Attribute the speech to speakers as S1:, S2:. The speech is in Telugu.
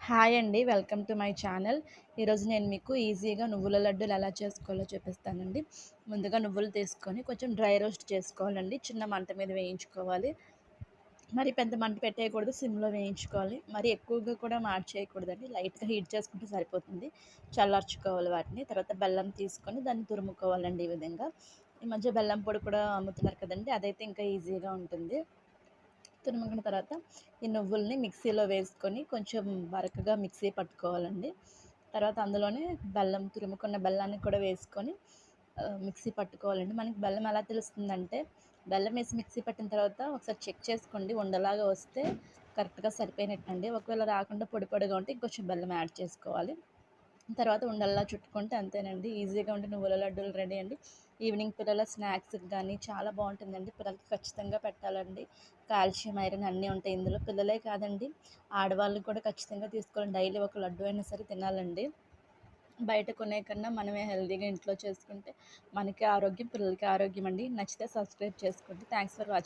S1: హాయ్ అండి. Welcome to my channel. ఈరోజు నేను మీకు ఈజీగా నువ్వుల లడ్డూలు ఎలా చేసుకోవాలో చూపిస్తానండి. ముందుగా నువ్వులు తీసుకొని కొంచెం డ్రై రోస్ట్ చేసుకోవాలండి. చిన్న మంట మీద వేయించుకోవాలి. మరి పెద్ద మంట పెట్టేయకూడదు. సిమ్‌లో వేయించుకోవాలి. మరి ఎక్కువగా కూడా మార్చేయకూడదండి. లైట్‌గా హీట్ చేసుకుంటే సరిపోతుంది. చల్లార్చుకోవాలి వాటిని. తర్వాత బెల్లం తీసుకొని దాన్ని తురుముకోవాలండి ఈ విధంగా. ఈ మధ్య బెల్లం పొడి కూడా అమ్ముతున్నారు కదండీ! అదైతే ఇంకా ఈజీగా ఉంటుంది. తురిమిన తర్వాత ఈ నువ్వుల్ని మిక్సీలో వేసుకొని కొంచెం బరకగా మిక్సీ పట్టుకోవాలండి. తర్వాత అందులోనే తురుముకున్న బెల్లాన్ని కూడా వేసుకొని మిక్సీ పట్టుకోవాలండి. మనకి బెల్లం ఎలా తెలుస్తుందంటే, బెల్లం వేసి మిక్సీ పట్టిన తర్వాత ఒకసారి చెక్ చేసుకోండి. ఉండలాగా వస్తే కరెక్ట్‌గా సరిపోయినట్టండి. ఒకవేళ రాకుండా పొడి పొడిగా ఉంటే ఇంకొంచెం బెల్లం యాడ్ చేసుకోవాలి. తర్వాత ఉండల్లా చుట్టుకుంటే అంతేనండి. ఈజీగా ఉండే నువ్వుల లడ్డూలు రెడీ అండి. ఈవినింగ్ పిల్లల స్నాక్స్‌కి గానీ చాలా బావుంటుందండి. పిల్లలకి ఖచ్చితంగా పెట్టాలండి. కాల్షియం, ఐరన్ అన్నీ ఉంటాయి ఇందులో. పిల్లలే కాదండి, ఆడవాళ్ళు కూడా ఖచ్చితంగా తీసుకోవాలి. డైలీ ఒక లడ్డు అయినా సరే తినాలండి. బయట కొనే కన్నా మనమే హెల్తీగా ఇంట్లో చేసుకుంటే మనకి ఆరోగ్యం, పిల్లలకి ఆరోగ్యం అండి. నచ్చితే సబ్స్క్రైబ్ చేసుకోండి. Thanks for watching.